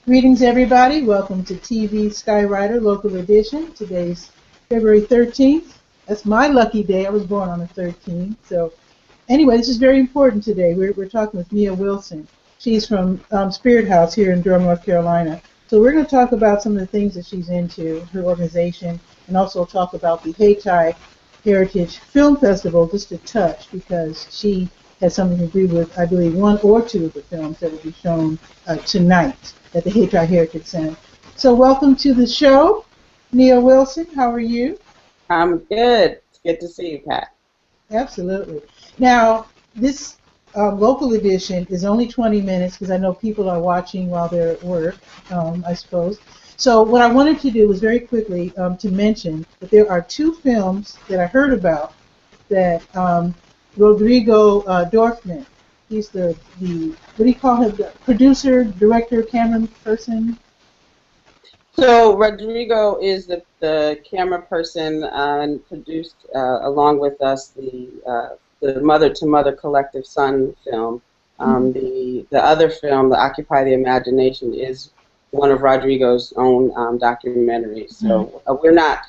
Greetings, everybody. Welcome to TV Skywriter Local Edition. Today's February 13th. That's my lucky day. I was born on the 13th. So, anyway, this is very important today. We're talking with Nia Wilson. She's from SpiritHouse here in Durham, North Carolina. So we're going to talk about some of the things that she's into, her organization, and also talk about the Haiti Heritage Film Festival, just a touch, because she has something to do with, I believe, one or two of the films that will be shown tonight at the Haiti Heritage Center. So welcome to the show, Nia Wilson. How are you? I'm good. It's good to see you, Pat. Absolutely. Now, this local edition is only 20 minutes because I know people are watching while they're at work, I suppose. So what I wanted to do was very quickly to mention that there are two films that I heard about that Rodrigo Dorfman, he's the what do you call him, the producer, director, camera person? So Rodrigo is the camera person and produced along with us the Mother to Mother Collective Son film. The other film, the Occupy the Imagination, is one of Rodrigo's own documentaries. So we're not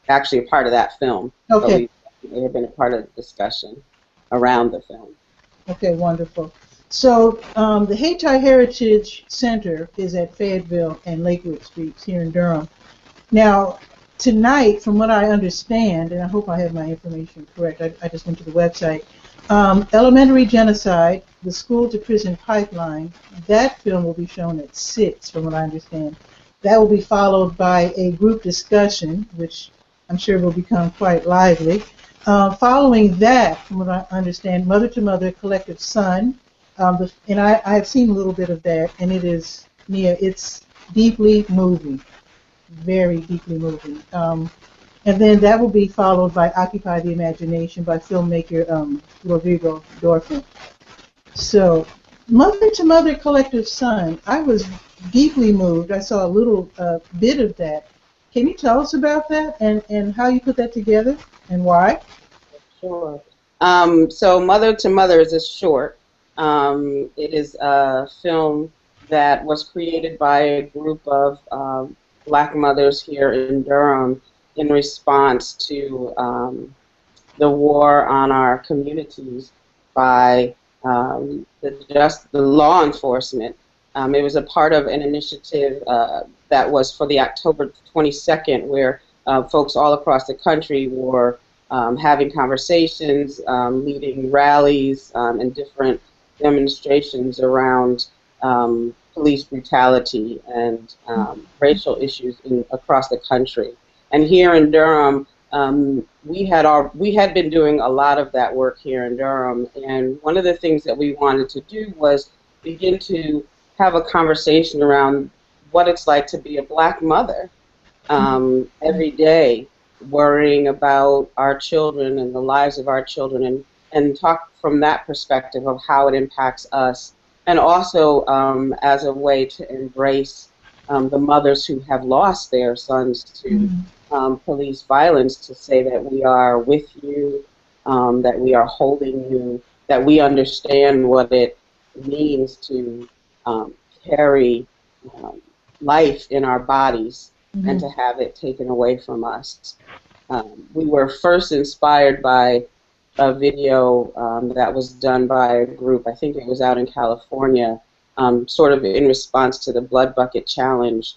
actually a part of that film. Okay. But we have been a part of the discussion around the film. Okay, wonderful. So the Haiti Heritage Center is at Fayetteville and Lakewood Streets here in Durham. Now, tonight, from what I understand, and I hope I have my information correct, I just went to the website, Elementary Genocide, the School to Prison Pipeline, that film will be shown at 6, from what I understand. That will be followed by a group discussion, which I'm sure will become quite lively. Following that, from what I understand, Mother to Mother Collective Son, and I have seen a little bit of that, and it is, Nia, it's deeply moving, very deeply moving. And then that will be followed by Occupy the Imagination by filmmaker Rodrigo Dorfman. So, Mother to Mother Collective Son, I was deeply moved. I saw a little bit of that. Can you tell us about that and how you put that together and why? Sure. So Mother to Mother is a short. It is a film that was created by a group of black mothers here in Durham in response to the war on our communities by the law enforcement. It was a part of an initiative that was for the October 22nd, where folks all across the country were having conversations, leading rallies, and different demonstrations around police brutality and racial issues across the country. And here in Durham, we had been doing a lot of that work here in Durham. And one of the things that we wanted to do was begin to have a conversation around what it's like to be a black mother every day, worrying about our children and the lives of our children, and talk from that perspective of how it impacts us, and also as a way to embrace the mothers who have lost their sons to police violence, to say that we are with you, that we are holding you, that we understand what it means to carry life in our bodies and to have it taken away from us. We were first inspired by a video that was done by a group, I think it was out in California, sort of in response to the Blood Bucket Challenge,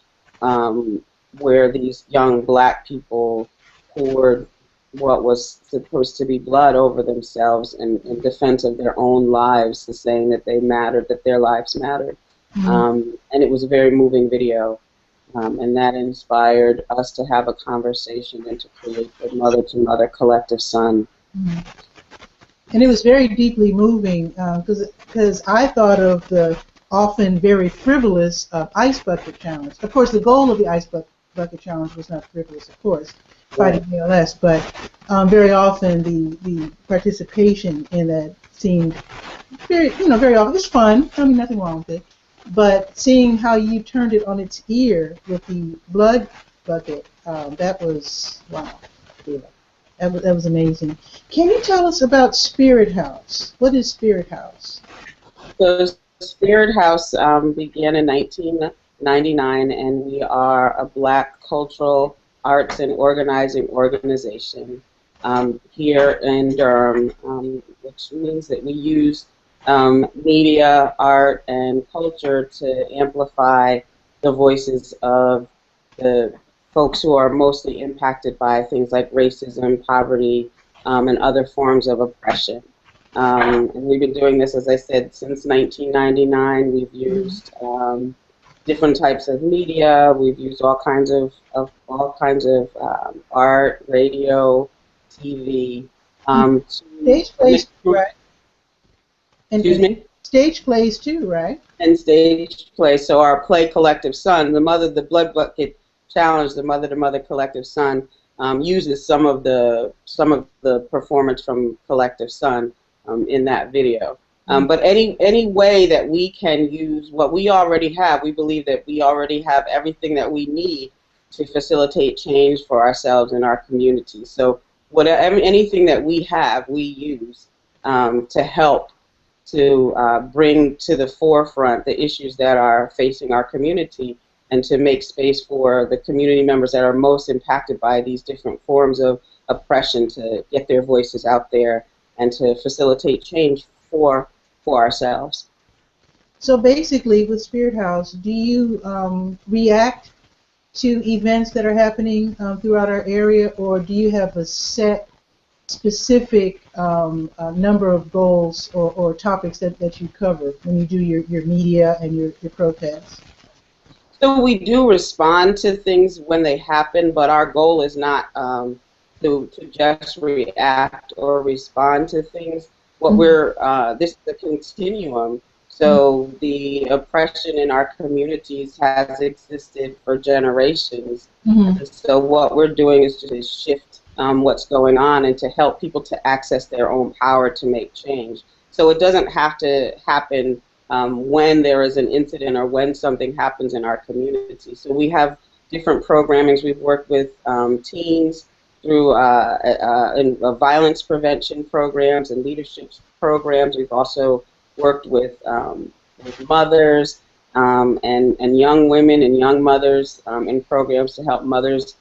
where these young black people poured what was supposed to be blood over themselves in defense of their own lives, and saying that they mattered, that their lives mattered. And it was a very moving video. And that inspired us to have a conversation and to create the Mother to Mother Collective Son. And it was very deeply moving because I thought of the often very frivolous Ice Bucket Challenge. Of course, the goal of the Ice Bucket Challenge was not frivolous, of course, fighting ALS, but very often the participation in that seemed very often, it's fun, I mean, nothing wrong with it. But seeing how you turned it on its ear with the blood bucket, that was, wow. Yeah, that was amazing. Can you tell us about SpiritHouse? What is SpiritHouse? So Spirit House began in 1999, and we are a Black cultural arts and organizing organization here in Durham, which means that we use media, art, and culture to amplify the voices of the folks who are mostly impacted by things like racism, poverty, and other forms of oppression. And we've been doing this, as I said, since 1999. We've used different types of media. We've used all kinds of art, radio, TV. Stage plays too, right? Excuse me? Stage plays too, right? And stage plays. So our play Collective Son, the Blood Bucket Challenge, the Mother to Mother Collective Son, uses some of the performance from Collective Son in that video. But any way that we can use what we already have, we believe that we already have everything that we need to facilitate change for ourselves and our community. So anything that we have, we use to help to bring to the forefront the issues that are facing our community, and to make space for the community members that are most impacted by these different forms of oppression to get their voices out there and to facilitate change for ourselves. So basically, with Spirit House, do you react to events that are happening throughout our area, or do you have a set specific number of goals or topics that you cover when you do your media and your protests? So we do respond to things when they happen, but our goal is not to just react or respond to things. What this is a continuum. So the oppression in our communities has existed for generations. So what we're doing is to shift what's going on and to help people to access their own power to make change. So it doesn't have to happen when there is an incident or when something happens in our community. So we have different programmings. We've worked with teens through violence prevention programs and leadership programs. We've also worked with mothers and young women and young mothers in programs to help mothers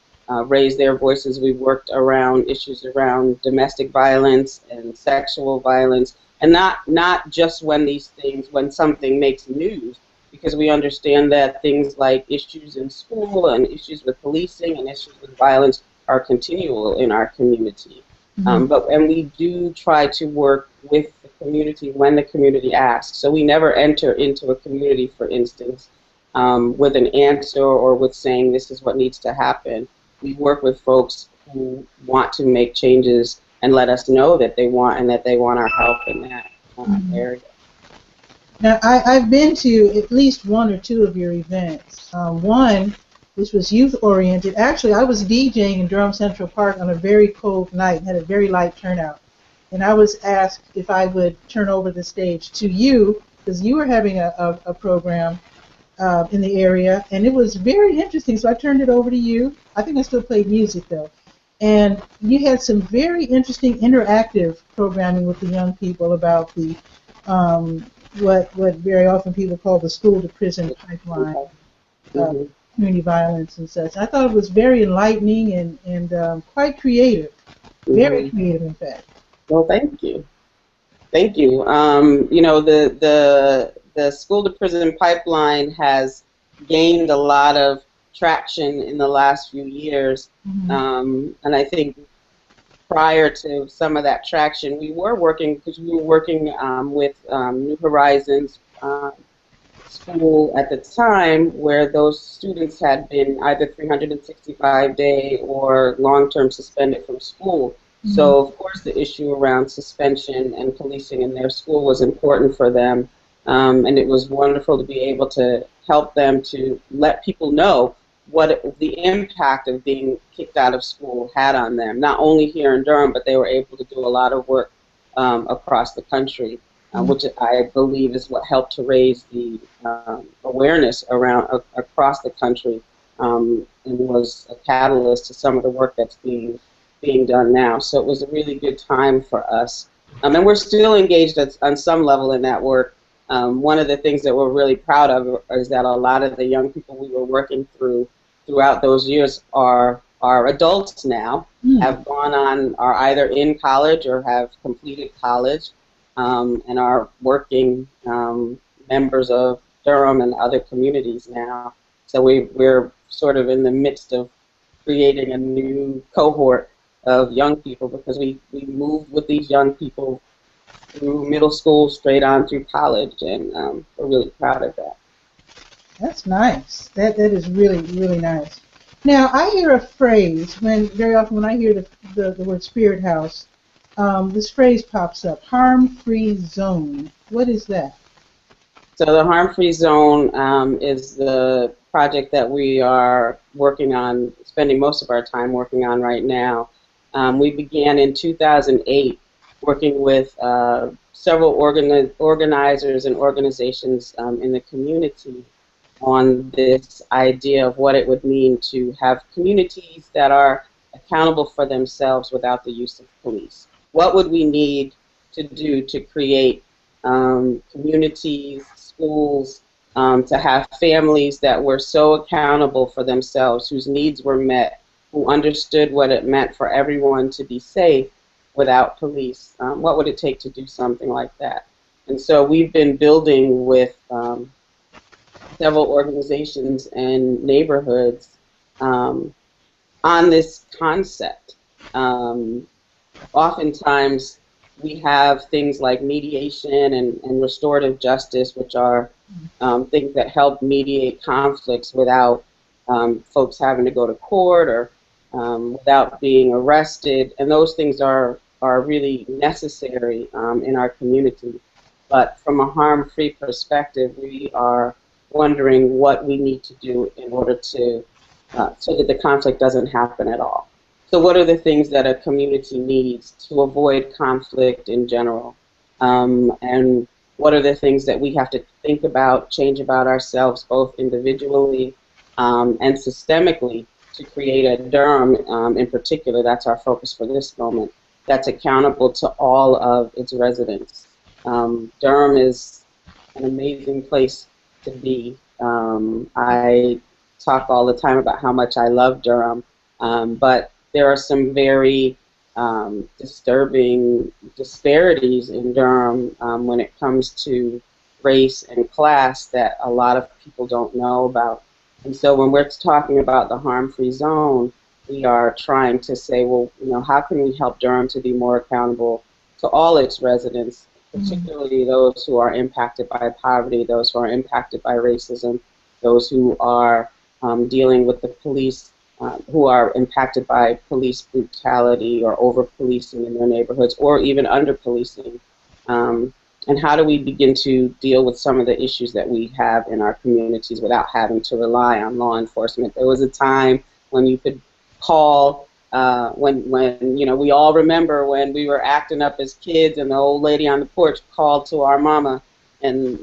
raise their voices. We've worked around issues around domestic violence and sexual violence, and not just when something makes news, because we understand that things like issues in school and issues with policing and issues with violence are continual in our community. And we do try to work with the community when the community asks. So we never enter into a community, for instance, with an answer or with saying this is what needs to happen. We work with folks who want to make changes and let us know that they want our help in that area. Now, I've been to at least one or two of your events. One, which was youth-oriented. Actually, I was DJing in Durham Central Park on a very cold night and had a very light turnout. And I was asked if I would turn over the stage to you, because you were having a program in the area, and it was very interesting, so I turned it over to you. I think I still played music, though. And you had some very interesting interactive programming with the young people about the what very often people call the school-to-prison pipeline, community violence and such. I thought it was very enlightening and quite creative, very creative, in fact. Well, thank you. Thank you. You know, the school-to-prison pipeline has gained a lot of traction in the last few years, and I think prior to some of that traction, we were working with New Horizons school at the time, where those students had been either 365-day or long-term suspended from school. So, of course, the issue around suspension and policing in their school was important for them, and it was wonderful to be able to help them to let people know what the impact of being kicked out of school had on them, not only here in Durham, but they were able to do a lot of work across the country, which I believe is what helped to raise the awareness around across the country, and was a catalyst to some of the work that's being done now. So it was a really good time for us. And we're still engaged on some level in that work. One of the things that we're really proud of is that a lot of the young people we were working throughout those years are adults now, have gone on, are either in college or have completed college, and are working members of Durham and other communities now. So we're sort of in the midst of creating a new cohort of young people, because we moved with these young people through middle school straight on through college, and we're really proud of that. That's nice. That is really, really nice. Now, I hear a phrase very often when I hear the word Spirit House, this phrase pops up: harm-free zone. What is that? So the harm-free zone is the project that we are working on, spending most of our time working on right now. We began in 2008 working with several organizers and organizations in the community on this idea of what it would mean to have communities that are accountable for themselves without the use of police. What would we need to do to create communities, schools, to have families that were so accountable for themselves, whose needs were met, who understood what it meant for everyone to be safe without police? What would it take to do something like that? And so we've been building with several organizations and neighborhoods on this concept. Oftentimes we have things like mediation and restorative justice, which are things that help mediate conflicts without folks having to go to court or without being arrested, and those things are really necessary in our community. But from a harm-free perspective, we are wondering what we need to do in order to so that the conflict doesn't happen at all. So what are the things that a community needs to avoid conflict in general? And what are the things that we have to think about, change about ourselves, both individually and systemically, to create a Durham in particular, that's our focus for this moment, that's accountable to all of its residents. Durham is an amazing place to be. I talk all the time about how much I love Durham, but there are some very disturbing disparities in Durham when it comes to race and class that a lot of people don't know about. And so when we're talking about the harm-free zone, we are trying to say, well, how can we help Durham to be more accountable to all its residents, particularly those who are impacted by poverty, those who are impacted by racism, those who are dealing with the police, who are impacted by police brutality or over-policing in their neighborhoods, or even under-policing. And how do we begin to deal with some of the issues that we have in our communities without having to rely on law enforcement? There was a time when you could call, when we all remember when we were acting up as kids and the old lady on the porch called to our mama and,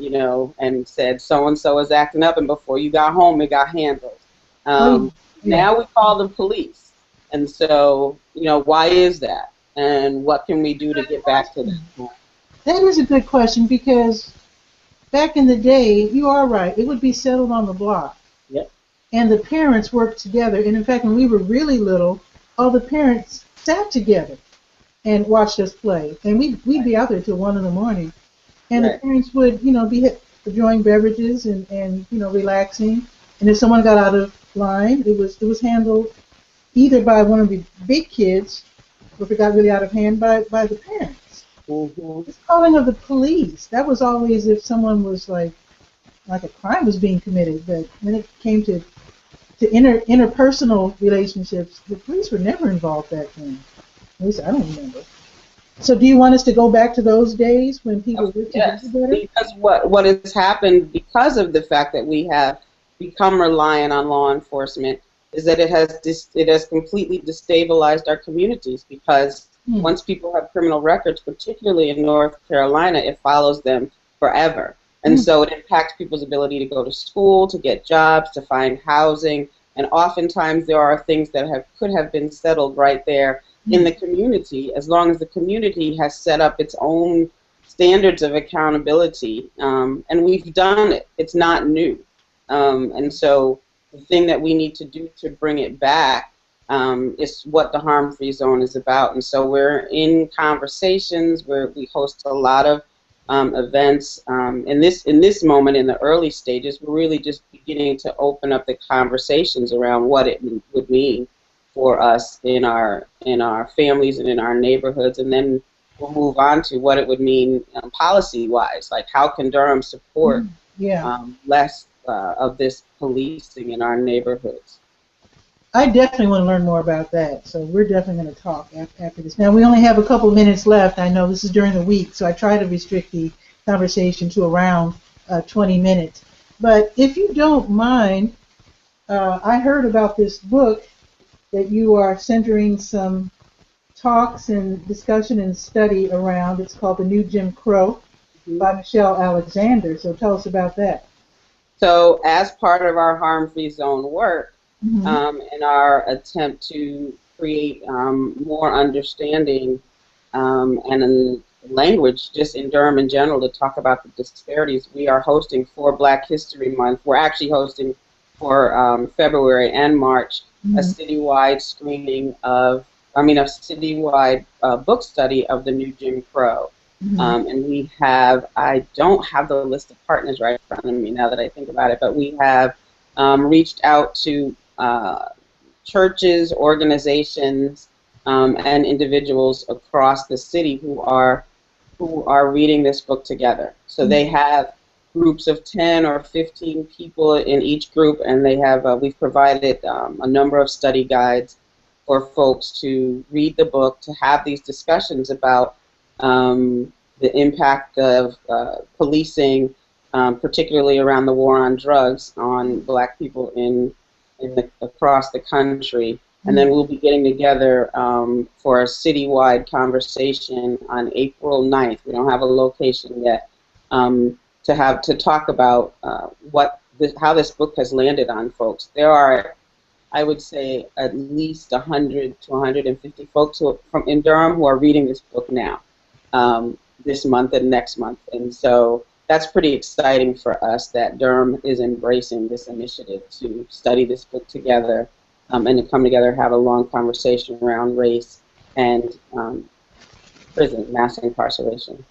and said, so-and-so is acting up, and before you got home, it got handled. Now we call them police. And so, why is that? And what can we do to get back to that? That is a good question, because back in the day, you are right, it would be settled on the block. Yep. And the parents worked together. And in fact, when we were really little, all the parents sat together and watched us play. And we'd be out there till 1 in the morning. And the parents would, be enjoying beverages and relaxing. And if someone got out of line, it was handled either by one of the big kids, or if it got really out of hand, by the parents. This calling of the police, that was always if someone was like a crime was being committed. But when it came to interpersonal relationships, the police were never involved back then. At least I don't remember. So do you want us to go back to those days when people lived together better? Because what has happened because of the fact that we have become reliant on law enforcement is that it has completely destabilized our communities, because once people have criminal records, particularly in North Carolina, it follows them forever. And so it impacts people's ability to go to school, to get jobs, to find housing, and oftentimes there are things that could have been settled right there in the community, as long as the community has set up its own standards of accountability, and we've done it. It's not new. And so the thing that we need to do to bring it back is what the harm-free zone is about. And so we're in conversations where we host a lot of events. In this moment, in the early stages, we're really just beginning to open up the conversations around what it would mean for us in our families and in our neighborhoods, and then we'll move on to what it would mean policy-wise, like how can Durham support less of this policing in our neighborhoods. I definitely want to learn more about that, so we're definitely going to talk after this. Now, we only have a couple of minutes left. I know this is during the week, so I try to restrict the conversation to around 20 minutes. But if you don't mind, I heard about this book that you are centering some talks and discussion and study around. It's called The New Jim Crow by Michelle Alexander. So tell us about that. So as part of our harm-free zone work, in our attempt to create more understanding and language just in Durham in general to talk about the disparities, we are hosting for Black History Month. We're actually hosting for February and March a citywide screening a citywide book study of The New Jim Crow. And we have, I don't have the list of partners right in front of me now that I think about it, but we have reached out to churches, organizations, and individuals across the city who are reading this book together. So they have groups of 10 or 15 people in each group, and they have we've provided a number of study guides for folks to read the book, to have these discussions about the impact of policing, particularly around the war on drugs, on Black people across the country. And then we'll be getting together for a citywide conversation on April 9th. We don't have a location yet, to talk about how this book has landed on folks. There are, I would say, at least 100 to 150 folks in Durham who are reading this book now, this month and next month. And so that's pretty exciting for us that Durham is embracing this initiative to study this book together and to come together and have a long conversation around race and prison, mass incarceration.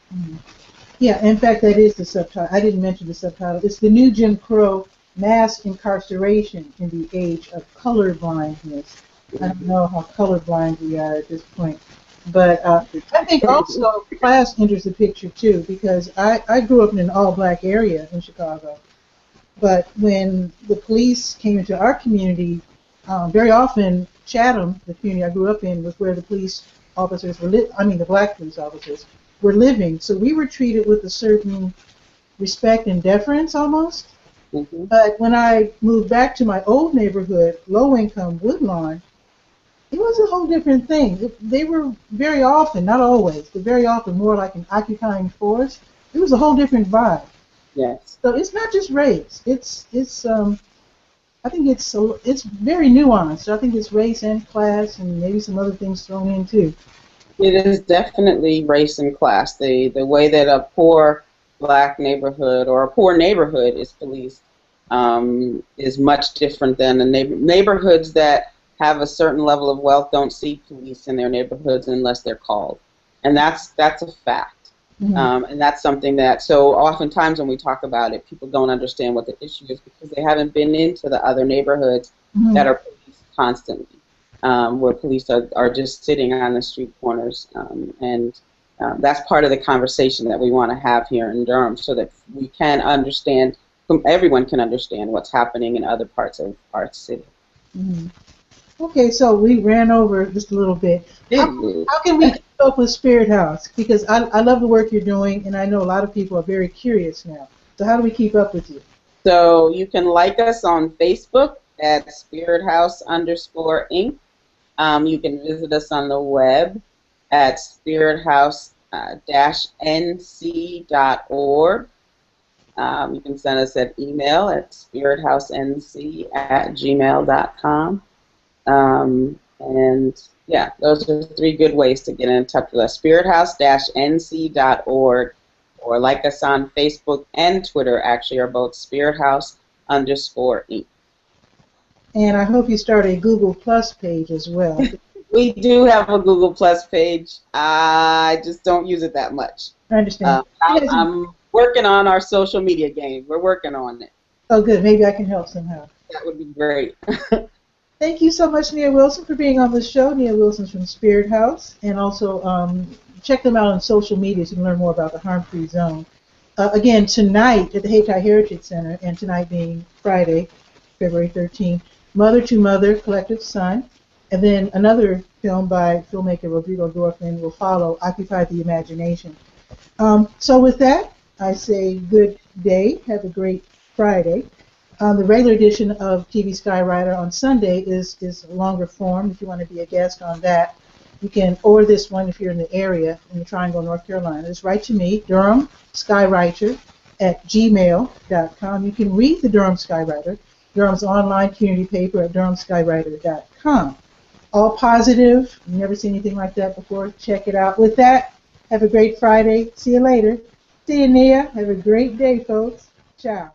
Yeah, in fact, that is the subtitle. I didn't mention the subtitle. It's The New Jim Crow, Mass Incarceration in the Age of Colorblindness. I don't know how colorblind we are at this point. But I think also class enters the picture, too, because I grew up in an all-Black area in Chicago. But when the police came into our community, very often Chatham, the community I grew up in, was where the police officers were the Black police officers were living. So we were treated with a certain respect and deference almost. But when I moved back to my old neighborhood, low-income Woodlawn, it was a whole different thing. They were very often, not always, but very often more like an occupying force. It was a whole different vibe. Yes. So it's not just race. I think it's very nuanced. I think it's race and class and maybe some other things thrown in too. It is definitely race and class. The way that a poor Black neighborhood or a poor neighborhood is policed is much different than the neighborhoods that have a certain level of wealth don't see police in their neighborhoods unless they're called, and that's a fact. And that's something that, so oftentimes when we talk about it, people don't understand what the issue is because they haven't been into the other neighborhoods that are policed constantly, where police are just sitting on the street corners, and that's part of the conversation that we want to have here in Durham so that we can understand, everyone can understand what's happening in other parts of our city. Okay, so we ran over just a little bit. How can we keep up with Spirit House? Because I love the work you're doing, and I know a lot of people are very curious now. So how do we keep up with you? So you can like us on Facebook at SpiritHouse_Inc. You can visit us on the web at SpiritHouse-NC.org. You can send us an email at SpiritHouseNC@gmail.com. And yeah, those are 3 good ways to get in touch with us. SpiritHouse-NC.org or like us on Facebook and Twitter, actually, are both SpiritHouse_Inc. And I hope you start a Google Plus page as well. We do have a Google Plus page. I just don't use it that much. I understand. I'm working on our social media game. We're working on it. Oh, good. Maybe I can help somehow. That would be great. Thank you so much, Nia Wilson, for being on the show. Nia Wilson's from Spirit House. And also check them out on social media so you can learn more about the Harm-Free Zone. Again, tonight at the Hayti Heritage Center, and tonight being Friday, February 13th, Mother to Mother, Collective Son. And then another film by filmmaker Rodrigo Dorfman will follow, Occupy the Imagination. So with that, I say good day. Have a great Friday. The regular edition of TV Skywriter on Sunday is longer form. If you want to be a guest on that, you can, or this one if you're in the area, in the Triangle, North Carolina. Just write to me, Durham Skywriter @gmail.com. You can read the Durham Skywriter, Durham's online community paper at durhamskywriter.com. All positive. You've never seen anything like that before. Check it out. With that, have a great Friday. See you later. See you, Nia. Have a great day, folks. Ciao.